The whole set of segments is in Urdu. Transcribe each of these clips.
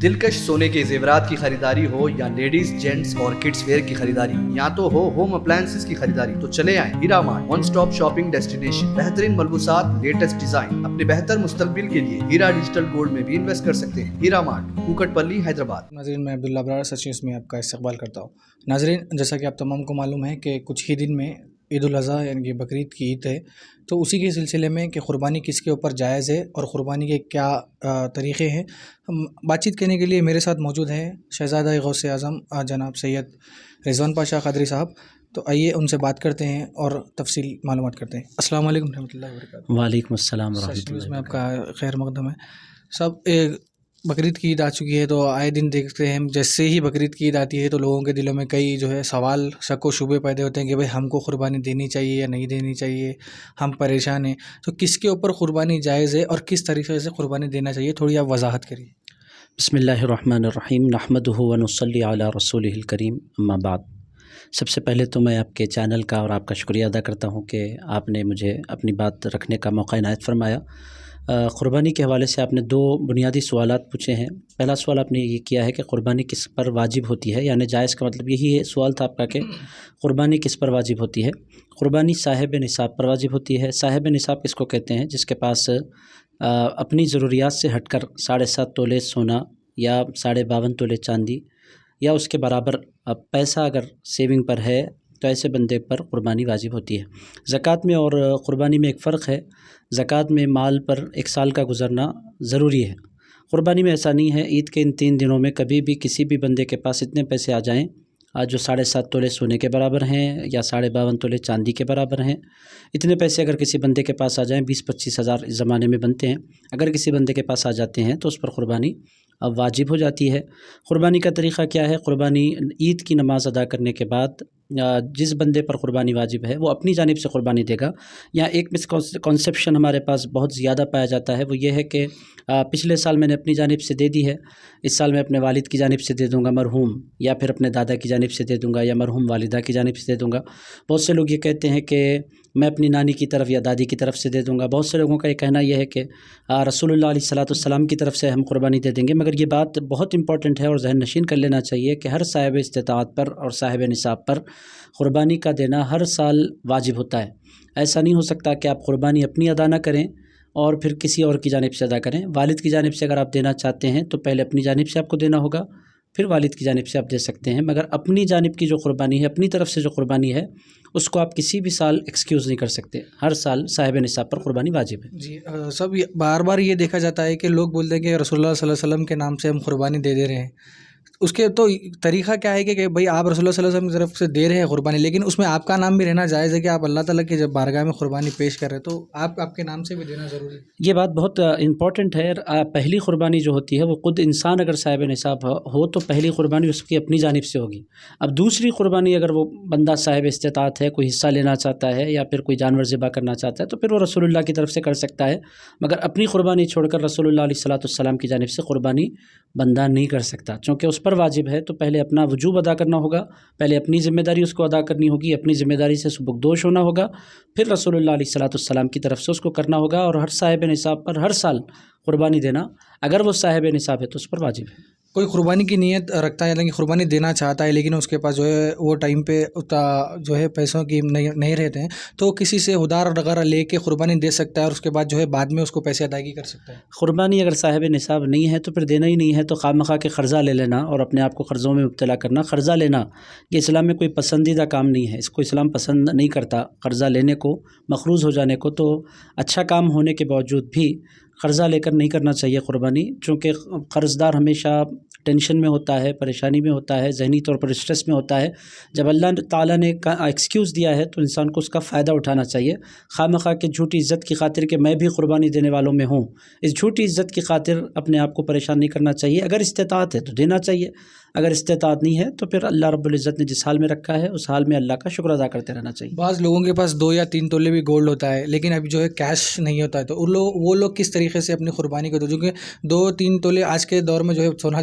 دلکش سونے کے زیورات کی خریداری ہو یا لیڈیز جینٹس اور کڈس ویئر کی خریداری یا تو ہو ہوم اپلائنسز کی خریداری تو چلے آئیں Hira Mart, one stop shopping destination. بہترین ملبوسات، لیٹسٹ ڈیزائن، اپنے بہتر مستقبل کے لیے ہیرا ڈیجیٹل گولڈ میں بھی انویسٹ کر سکتے ہیں۔ ہیرا مارٹ، کوکٹ پلی، حیدرآباد۔ ناظرین، میں عبداللہ ابرار سچ نیوز میں آپ کا استقبال کرتا ہوں۔ ناظرین، جیسا کہ آپ تمام کو معلوم ہے کہ کچھ ہی دن میں عید الاضحیٰ یعنی کہ بقرعید کی عید ہے، تو اسی کے سلسلے میں کہ قربانی کس کے اوپر جائز ہے اور قربانی کے کیا طریقے ہیں، ہم بات چیت کرنے کے لیے میرے ساتھ موجود ہیں شہزادہ غوث اعظم جناب سید رضوان پاشا قادری صاحب۔ تو آئیے ان سے بات کرتے ہیں اور تفصیل معلومات کرتے ہیں۔ السلام علیکم رحمۃ اللہ وبرکاتہ۔ وعلیکم السلام ورحمۃ سچ نیوز اللہ میں آپ کا خیر مقدم ہے۔ سب بقرعید کی عید آ چکی ہے، تو آئے دن دیکھتے ہیں جیسے ہی بقرعید کی عید آتی ہے تو لوگوں کے دلوں میں کئی سوال، شک و شبے پیدا ہوتے ہیں کہ بھئی ہم کو قربانی دینی چاہیے یا نہیں دینی چاہیے، ہم پریشان ہیں۔ تو کس کے اوپر قربانی جائز ہے اور کس طریقے سے قربانی دینا چاہیے، تھوڑی آپ وضاحت کریے۔ بسم اللہ الرحمن الرحیم، نحمدہ ونصلی علی رسولہ الکریم، اما بعد۔ سب سے پہلے تو میں آپ کے چینل کا اور آپ کا شکریہ ادا کرتا ہوں کہ آپ نے مجھے اپنی بات رکھنے کا موقع عنایت فرمایا۔ قربانی کے حوالے سے آپ نے دو بنیادی سوالات پوچھے ہیں۔ پہلا سوال آپ نے یہ کیا ہے کہ قربانی کس پر واجب ہوتی ہے، یعنی جائز کا مطلب یہی سوال تھا آپ کا کہ قربانی کس پر واجب ہوتی ہے۔ قربانی صاحب نصاب پر واجب ہوتی ہے۔ صاحب نصاب کس کو کہتے ہیں؟ جس کے پاس اپنی ضروریات سے ہٹ کر 7.5 تولے سونا یا 52.5 تولے چاندی یا اس کے برابر پیسہ اگر سیونگ پر ہے تو ایسے بندے پر قربانی واجب ہوتی ہے۔ زکوٰۃ میں اور قربانی میں ایک فرق ہے۔ زکوٰۃ میں مال پر 1 سال کا گزرنا ضروری ہے۔ قربانی میں ایسا نہیں ہے۔ عید کے ان 3 دنوں میں کبھی بھی کسی بھی بندے کے پاس اتنے پیسے آ جائیں جو 7.5 تولے سونے کے برابر ہیں یا 52.5 تولے چاندی کے برابر ہیں، اتنے پیسے اگر کسی بندے کے پاس آ جائیں، 20-25 ہزار اس زمانے میں بنتے ہیں، اگر کسی بندے کے پاس آ جاتے ہیں تو اس پر قربانی اب واجب ہو جاتی ہے۔ قربانی کا طریقہ کیا ہے؟ قربانی عید کی نماز ادا کرنے کے بعد جس بندے پر قربانی واجب ہے وہ اپنی جانب سے قربانی دے گا۔ یا ایک مسکنسیپشن ہمارے پاس بہت زیادہ پایا جاتا ہے، وہ یہ ہے کہ پچھلے سال میں نے اپنی جانب سے دے دی ہے، اس سال میں اپنے والد کی جانب سے دے دوں گا مرحوم، یا پھر اپنے دادا کی جانب سے دے دوں گا یا مرحوم والدہ کی جانب سے دے دوں گا۔ بہت سے لوگ یہ کہتے ہیں کہ میں اپنی نانی کی طرف یا دادی کی طرف سے دے دوں گا۔ بہت سے لوگوں کا یہ کہنا یہ ہے کہ رسول اللہ علیہ السلام کی طرف سے ہم قربانی دے دیں گے، مگر یہ بات بہت امپورٹنٹ ہے اور ذہن نشین کر لینا چاہیے کہ ہر صاحب استطاعت پر اور صاحب نصاب پر قربانی کا دینا ہر سال واجب ہوتا ہے۔ ایسا نہیں ہو سکتا کہ آپ قربانی اپنی ادا نہ کریں اور پھر کسی اور کی جانب سے ادا کریں۔ والد کی جانب سے اگر آپ دینا چاہتے ہیں تو پہلے اپنی جانب سے آپ کو دینا ہوگا، پھر والد کی جانب سے آپ دے سکتے ہیں، مگر اپنی جانب کی جو قربانی ہے، اپنی طرف سے جو قربانی ہے، اس کو آپ کسی بھی سال ایکسکیوز نہیں کر سکتے۔ ہر سال صاحب نصاب پر قربانی واجب ہے۔ جی، سب بار بار یہ دیکھا جاتا ہے کہ لوگ بولتے ہیں کہ رسول اللہ صلی اللہ علیہ وسلم کے نام سے ہم قربانی دے رہے ہیں۔ اس کے تو طریقہ کیا ہے کہ بھئی آپ رسول اللہ صلی اللہ علیہ وسلم کی طرف سے دے رہے ہیں قربانی، لیکن اس میں آپ کا نام بھی رہنا جائز ہے کہ آپ اللہ تعالیٰ کی جب بارگاہ میں قربانی پیش کر رہے ہیں تو آپ کے نام سے بھی دینا ضروری ہے۔ یہ بات بہت امپورٹنٹ ہے۔ پہلی قربانی جو ہوتی ہے وہ خود انسان اگر صاحب نصاب ہو تو پہلی قربانی اس کی اپنی جانب سے ہوگی۔ اب دوسری قربانی اگر وہ بندہ صاحب استطاعت ہے، کوئی حصہ لینا چاہتا ہے یا پھر کوئی جانور ذبح کرنا چاہتا ہے تو پھر وہ رسول اللہ کی طرف سے کر سکتا ہے، مگر اپنی قربانی چھوڑ کر رسول اللہ علیہ السلام کی جانب سے قربانی بندہ نہیں کر سکتا، چونکہ اس پر واجب ہے تو پہلے اپنا وجوب ادا کرنا ہوگا، پہلے اپنی ذمہ داری اس کو ادا کرنی ہوگی، اپنی ذمہ داری سے سبکدوش ہونا ہوگا، پھر رسول اللہ علیہ السلام کی طرف سے اس کو کرنا ہوگا، اور ہر صاحب نصاب پر ہر سال قربانی دینا اگر وہ صاحب نصاب ہے تو اس پر واجب ہے۔ کوئی قربانی کی نیت رکھتا ہے یعنی کہ قربانی دینا چاہتا ہے لیکن اس کے پاس وہ ٹائم پہ پیسوں کی نہیں رہتے ہیں، تو کسی سے ادھار وغیرہ لے کے قربانی دے سکتا ہے اور اس کے بعد بعد میں اس کو پیسے ادائیگی کر سکتا ہے۔ قربانی اگر صاحب نصاب نہیں ہے تو پھر دینا ہی نہیں ہے، تو خواہ کے قرضہ لے لینا اور اپنے آپ کو قرضوں میں مبتلا کرنا۔ قرضہ لینا یہ اسلام میں کوئی پسندیدہ کام نہیں ہے، اس کو اسلام پسند نہیں کرتا، قرضہ لینے کو، مقروض ہو جانے کو۔ تو اچھا کام ہونے کے باوجود بھی قرضہ لے کر نہیں کرنا چاہیے قربانی، چونکہ قرض دار ہمیشہ ٹینشن میں ہوتا ہے، پریشانی میں ہوتا ہے، ذہنی طور پر اسٹریس میں ہوتا ہے۔ جب اللہ تعالیٰ نے ایکسکیوز دیا ہے تو انسان کو اس کا فائدہ اٹھانا چاہیے، خواہ کے جھوٹی عزت کی خاطر کہ میں بھی قربانی دینے والوں میں ہوں، اس جھوٹی عزت کی خاطر اپنے آپ کو پریشان نہیں کرنا چاہیے۔ اگر استطاعت ہے تو دینا چاہیے، اگر استطاعت نہیں ہے تو پھر اللہ رب العزت نے جس حال میں رکھا ہے اس حال میں اللہ کا شکر ادا کرتے رہنا چاہیے۔ بعض لوگوں کے پاس 2 یا 3 تولے بھی گولڈ ہوتا ہے لیکن ابھی کیش نہیں ہوتا ہے، تو وہ لوگ کس طریقے سے اپنی قربانی کو جو کہ 2-3 تولے آج کے دور میں سونا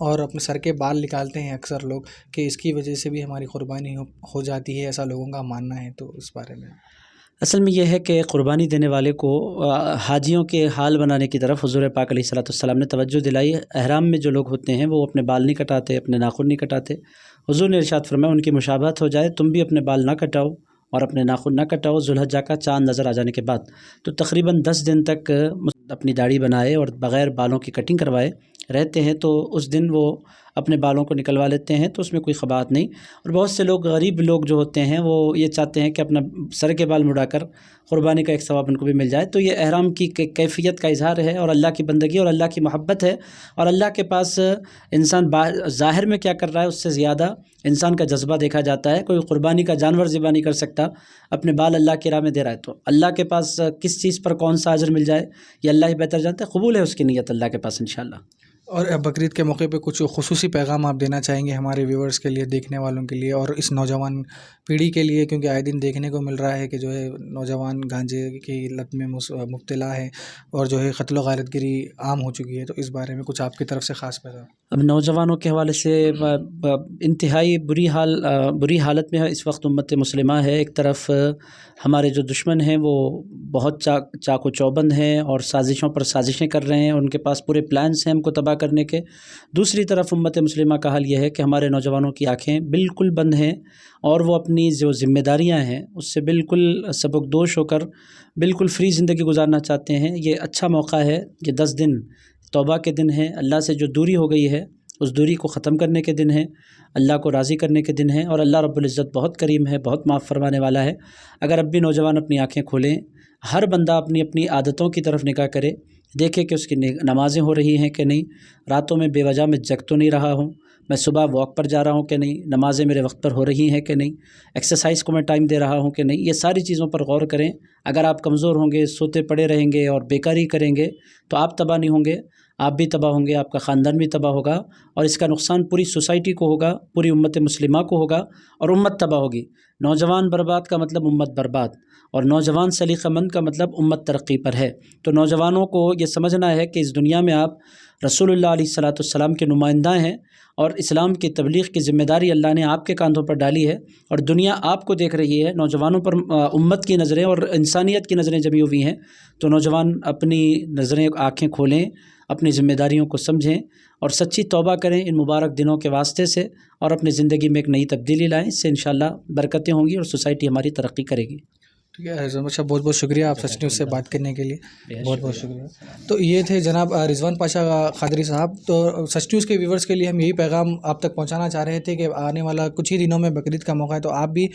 اور اپنے سر کے بال نکالتے ہیں اکثر لوگ کہ اس کی وجہ سے بھی ہماری قربانی ہو جاتی ہے، ایسا لوگوں کا ماننا ہے، تو اس بارے میں اصل میں یہ ہے کہ قربانی دینے والے کو حاجیوں کے حال بنانے کی طرف حضور پاک علیہ الصلوۃ والسلام نے توجہ دلائی. احرام میں جو لوگ ہوتے ہیں وہ اپنے بال نہیں کٹاتے، اپنے ناخن نہیں کٹاتے. حضور نے ارشاد فرمایا ان کی مشابہت ہو جائے، تم بھی اپنے بال نہ کٹاؤ اور اپنے ناخن نہ کٹاؤ ذوالحجہ کا چاند نظر آ جانے کے بعد. تو تقریباً 10 دن تک اپنی داڑھی بنائے اور بغیر بالوں کی کٹنگ کروائے رہتے ہیں، تو اس دن وہ اپنے بالوں کو نکلوا لیتے ہیں، تو اس میں کوئی خباثت نہیں. اور بہت سے لوگ غریب لوگ جو ہوتے ہیں وہ یہ چاہتے ہیں کہ اپنا سر کے بال مڑا کر قربانی کا ایک ثواب ان کو بھی مل جائے. تو یہ احرام کی کیفیت کا اظہار ہے اور اللہ کی بندگی اور اللہ کی محبت ہے. اور اللہ کے پاس انسان ظاہر میں کیا کر رہا ہے اس سے زیادہ انسان کا جذبہ دیکھا جاتا ہے. کوئی قربانی کا جانور ذبح نہیں کر سکتا، اپنے بال اللہ کی راہ میں دے رہا ہے. تو اللہ کے پاس کس چیز پر کون سا اجر مل جائے یہ اللہ ہی بہتر جانتا ہے. قبول ہے اس کی نیت اللہ کے پاس انشاءاللہ. اور بقرعید کے موقع پہ کچھ خصوصی پیغام آپ دینا چاہیں گے ہمارے ویورز کے لیے، دیکھنے والوں کے لیے اور اس نوجوان پیڑھی کے لیے، کیونکہ آئے دن دیکھنے کو مل رہا ہے کہ جو ہے نوجوان گانجے کی لت میں مبتلا ہے اور جو ہے قتل و غارت گری عام ہو چکی ہے، تو اس بارے میں کچھ آپ کی طرف سے خاص پیغام؟ اب نوجوانوں کے حوالے سے انتہائی بری حالت میں اس وقت امت مسلمہ ہے. ایک طرف ہمارے جو دشمن ہیں وہ بہت چاق و چوبند ہیں اور سازشوں پر سازشیں کر رہے ہیں، ان کے پاس پورے پلانس ہیں ہم کو تباہ کرنے کے. دوسری طرف امت مسلمہ کا حال یہ ہے کہ ہمارے نوجوانوں کی آنکھیں بالکل بند ہیں اور وہ اپنی جو ذمہ داریاں ہیں اس سے بالکل سبکدوش ہو کر بالکل فری زندگی گزارنا چاہتے ہیں. یہ اچھا موقع ہے کہ 10 دن توبہ کے دن ہیں، اللہ سے جو دوری ہو گئی ہے اس دوری کو ختم کرنے کے دن ہیں، اللہ کو راضی کرنے کے دن ہیں. اور اللہ رب العزت بہت کریم ہے، بہت معاف فرمانے والا ہے. اگر اب بھی نوجوان اپنی آنکھیں کھولیں، ہر بندہ اپنی اپنی عادتوں کی طرف نگاہ کرے، دیکھے کہ اس کی نمازیں ہو رہی ہیں کہ نہیں، راتوں میں بے وجہ میں جگ تو نہیں رہا ہوں، میں صبح واک پر جا رہا ہوں کہ نہیں، نمازیں میرے وقت پر ہو رہی ہیں کہ نہیں، ایکسرسائز کو میں ٹائم دے رہا ہوں کہ نہیں. یہ ساری چیزوں پر غور کریں. اگر آپ کمزور ہوں گے، سوتے پڑے رہیں گے اور بیکاری کریں گے تو آپ تباہ نہیں ہوں گے، آپ بھی تباہ ہوں گے، آپ کا خاندان بھی تباہ ہوگا اور اس کا نقصان پوری سوسائٹی کو ہوگا، پوری امت مسلمہ کو ہوگا اور امت تباہ ہوگی. نوجوان برباد کا مطلب امت برباد، اور نوجوان سلیقہ مند کا مطلب امت ترقی پر ہے. تو نوجوانوں کو یہ سمجھنا ہے کہ اس دنیا میں آپ رسول اللہ علیہ الصلوۃ والسلام کے نمائندہ ہیں اور اسلام کی تبلیغ کی ذمہ داری اللہ نے آپ کے کاندھوں پر ڈالی ہے اور دنیا آپ کو دیکھ رہی ہے. نوجوانوں پر امت کی نظریں اور انسانیت کی نظریں جمی ہوئی ہیں. تو نوجوان اپنی نظریں آنکھیں کھولیں، اپنی ذمہ داریوں کو سمجھیں اور سچی توبہ کریں ان مبارک دنوں کے واسطے سے اور اپنی زندگی میں ایک نئی تبدیلی لائیں. اس سے انشاءاللہ برکتیں ہوں گی اور سوسائٹی ہماری ترقی کرے گی. ٹھیک ہے احمد شاہ، بہت بہت شکریہ آپ سچ نیوز سے بات کرنے کے لیے، بہت بہت شکریہ. تو یہ تھے جناب رضوان پاشا قادری صاحب. تو سچ نیوز کے ویورز کے لیے ہم یہی پیغام آپ تک پہنچانا چاہ رہے تھے کہ آنے والا کچھ ہی دنوں میں بقرعید کا موقع ہے، تو آپ بھی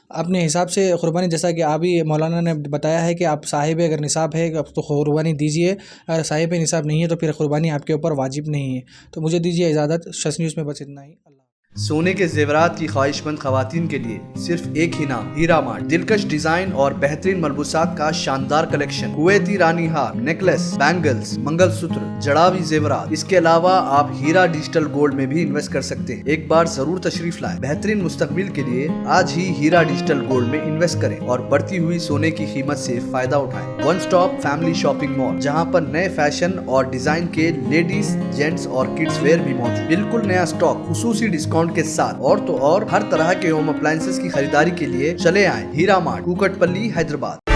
اپنے حساب سے قربانی، جیسا کہ آپ بھی مولانا نے بتایا ہے کہ آپ صاحب اگر نصاب ہے تو قربانی دیجیے، اگر صاحب نصاب نہیں ہے تو پھر قربانی آپ کے اوپر واجب نہیں ہے. تو مجھے دیجیے اجازت، سچ نیوز میں بس اتنا ہی. اللہ. سونے کے زیورات کی خواہش مند خواتین کے لیے صرف ایک ہی نام، ہیرا مارٹ. دلکش ڈیزائن اور بہترین ملبوسات کا شاندار کلیکشن، کویتی رانی ہار، نیکلس، بینگلز، منگل سوتر، جڑاوی زیورات. اس کے علاوہ آپ ہیرا ڈیجیٹل گولڈ میں بھی انویسٹ کر سکتے ہیں. ایک بار ضرور تشریف لائیں. بہترین مستقبل کے لیے آج ہی ہیرا ڈیجیٹل گولڈ میں انویسٹ کریں اور بڑھتی ہوئی سونے کی قیمت سے فائدہ اٹھائیں. One stop family shopping mall, جہاں پر نئے فیشن اور ڈیزائن کے لیڈیز، جینٹس اور کڈس ویئر بھی موجود. بالکل نیا اسٹاک خصوصی ڈسکاؤنٹ کے ساتھ. اور تو اور ہر طرح کے ہوم اپلائنسز کی خریداری کے لیے چلے آئیں ہیرا مارٹ، کوکٹ پلی، حیدرآباد.